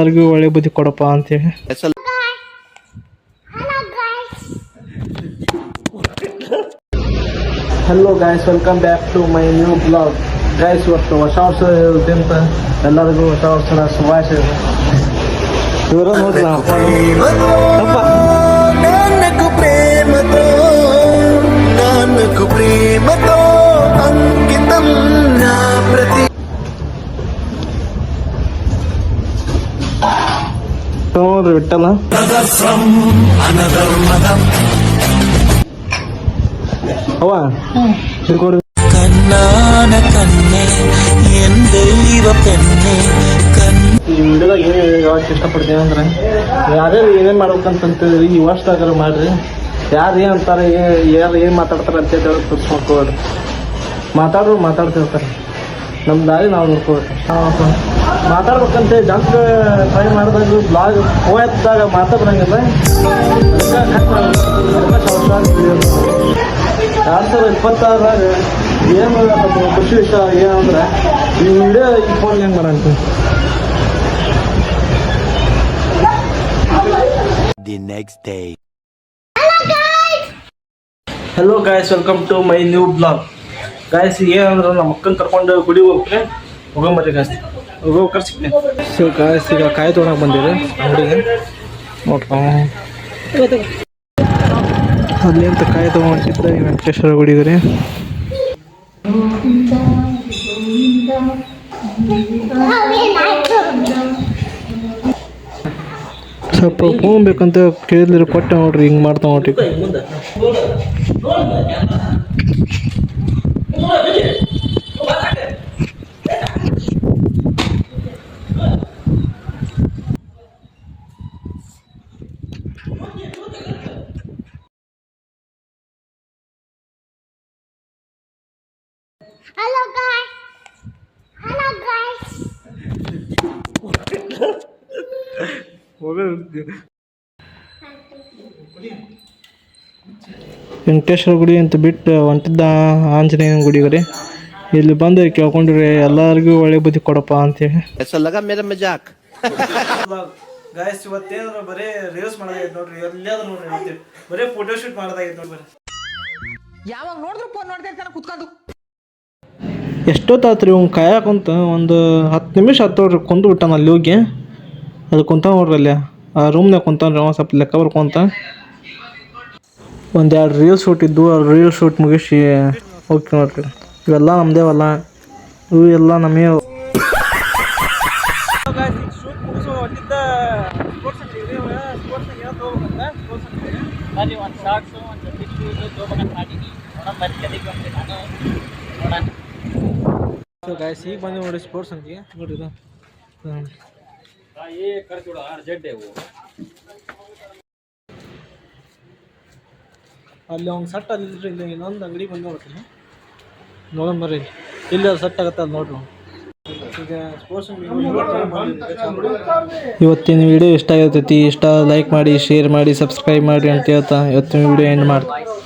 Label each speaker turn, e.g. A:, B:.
A: ಎಲ್ಲರಿಗೂ ಒಳ್ಳೆ ಬುದ್ಧಿ ಕೊಡಪ್ಪ ಅಂತೇಳಿ. Hello guys, welcome back to my new blog. Guys, ಇವತ್ತು ಹೊಸ ವರ್ಷ ಇರೋದ್ರಿಂದ ಎಲ್ಲರಿಗೂ ಹೊಸ ವರ್ಷದ ಶುಭಾಶಯ. ಇವರ ನೋಡ್ರಿ ಪ್ರೇಮతో అంకితం నా ప్రతి ನೋಡ್ರಿ ಬಿಟ್ಟಲ್ಲ ಅವ ಕಣ್ಣಾನ ಕಣ್ಣೆ ಎನ್ ದೈವ ಪೆನ್ನೆ ಈ ವಿಡಿಯೋದಾಗ ಏನು ಹೇಳಕ್ಕೆ ಇಷ್ಟಪಡ್ತೀನಿ ಅಂದ್ರೆ ಯಾರ್ಯಾರು ಏನೇನು ಮಾಡ್ಬೇಕಂತಂತೇಳಿ ಈ ವರ್ಷದಾಗ ಮಾಡ್ರಿ. ಯಾರು ಏನು ಅಂತಾರೆ, ಯಾರು ಏನು ಮಾತಾಡ್ತಾರೆ ಅಂತ ಹೇಳಿ ತೋರಿಸ್ಕೊಡ್ರಿ. ಮಾತಾಡೋರು ಮಾತಾಡ್ತಿರ್ತಾರೆ, ನಮ್ಮ ದಾರಿ ನಾವು ನೋಡ್ಕೋಬೇಕು. ಮಾತಾಡ್ಬೇಕಂತ ಜಾಸ್ತಿ ಟ್ರೈ ಮಾಡಿದಾಗ ಬ್ಲಾಗ್ ಹೋಯ್ತಾಗ ಮಾತಾಡಂಗಿಲ್ಲ. 2026 ಏನು ಖುಷಿ ವಿಷಯ ಏನಂದ್ರೆ ಈ ವಿಡಿಯೋ ಈ ಫೋನ್ ಹೆಂಗೆ ಮಾಡಂತ.
B: The next day.
A: Hello guys, welcome to my new blog. Guys, ಏನಂದ್ರೆ ನಮ್ಮ ಅಕ್ಕನ ಕರ್ಕೊಂಡು ಗುಡಿಗೆ ಹೋಗ್ತೀನಿ. ಹೋಗಂಬರ್ರಿ ಗಾಯ್ಸ್, ಹೋಗ್ಬೇಕಾರೆ ಸಿಗ್ತೀನಿ. ಸೊ ಗಾಯ್ಸ್, ಈಗ ಕಾಯಿ ತೊಗೊಳಕ್ಕೆ ಬಂದಿರಿ ಅಂಗಡಿಗೆ. ನೋಡ್ತಾ ಅಲ್ಲಿ ಅಂತ ಕಾಯಿ ತೊಗೊಂಡಿದ್ದ ಈ ವೆಂಕಟೇಶ್ವರ ಗುಡಿಗೆ ರೀ. ಸ್ವಲ್ಪ ಫೋನ್ ಬೇಕಂತ ಕೇಳಿದ್ರೆ ಕೊಟ್ಟೆ ನೋಡ್ರಿ. ಹಿಂಗೆ ಮಾಡ್ತಾ ನೋಡ್ರಿ.
C: Hello guys. Hello guys.
A: Venkateshwara ಗುಡಿ ಅಂತ ಬಿಟ್ಟು ಹೊಂಟಿದ್ದ ಆಂಜನೇಯನ ಗುಡಿಗೆ ರೀ. ಇಲ್ಲಿ ಬಂದು ಕೇಳ್ಕೊಂಡ್ರಿ ಎಲ್ಲರಿಗೂ ಒಳ್ಳೆ ಬುದ್ಧಿ ಕೊಡಪ್ಪ ಅಂತೇಳಿ. ಗಾಯ್ಸ್, ಇವತ್ತೇನಾದ್ರು ಬರೀ ರೀಲ್ಸ್ ಮಾಡೋದಾಗೈತೆ ನೋಡ್ರಿ. ಎಲ್ಲಾದ್ರೂ ನೋಡ್ರಿ ಬರೀ ಫೋಟೋ ಶೂಟ್ ಮಾಡೋದಾಗೈತೆ ನೋಡ್ರಿ.
D: ಯಾವಾಗ ನೋಡಿದ್ರು ಫೋನ್ ನೋಡ್ತಾ ಇರ್ತಾನೆ ಕುತ್ಕೊಂಡು.
A: ಎಷ್ಟೊತ್ತಾತ್ರಿ ಅವ್ನು ಕಾಯಕುಂತ ಒಂದು 10 ನಿಮಿಷ ಆಯ್ತು ನೋಡ್ರಿ. ಕುಂತು ಬಿಟ್ಟಾನ ಅಲ್ಲಿ ಹೋಗಿ. ಅಲ್ಲಿ ಕುಂತ ನೋಡ್ರಿ, ಅಲ್ಲಿ ಆ ರೂಮ್ನಾಗ ಕುಂತಾನ್ರಿ. ಅವ ಸ್ವಲ್ಪ ಲೆಕ್ಕ ಬರ್ಕೊಂತ ಒಂದೆರಡು ರೀಲ್ಸ್ ಶೂಟ್ ಇದ್ದು. ಆ ರೀಲ್ಸ್ ಶೂಟ್ ಮುಗಿಸಿ ಹೋಗ್ತೀವಿ ನೋಡ್ರಿ. ಇವೆಲ್ಲ ನಮ್ದೇವಲ್ಲ, ಇವು ಎಲ್ಲ ನಮಗೆ. ಗಾಯ್ಸ್, ಈಗ ಬಂದು ನೋಡಿ ಸ್ಪೋರ್ಟ್ಸ್ ಅಂತೀವಿ ನೋಡ್ರಿ. ಇದು ಅಲ್ಲಿ ಅವ್ನು ಸಟ್ ಅಲ್ಲಿದ್ರಿ. ಇಲ್ಲಿ ಇನ್ನೊಂದು ಅಂಗಡಿ ಬಂದು ನೋಡ್ತೀನಿ. ನೋಡೋಣ ಬರ್ರಿ, ಇಲ್ಲಿ ಅದು ಸಟ್ ಆಗತ್ತೆ ಅಲ್ಲಿ ನೋಡ್ರಿ. ಈಗ ಸ್ಪೋರ್ಟ್ಸ್ ಇವತ್ತಿನ ವಿಡಿಯೋ ಇಷ್ಟ ಆಗಿರ್ತೈತಿ. ಇಷ್ಟ ಲೈಕ್ ಮಾಡಿ, ಶೇರ್ ಮಾಡಿ, ಸಬ್ಸ್ಕ್ರೈಬ್ ಮಾಡಿ ಅಂತ ಹೇಳ್ತಾ ಇವತ್ತಿನ ವಿಡಿಯೋ ಎಂಡ್ ಮಾಡ್ತೀನಿ.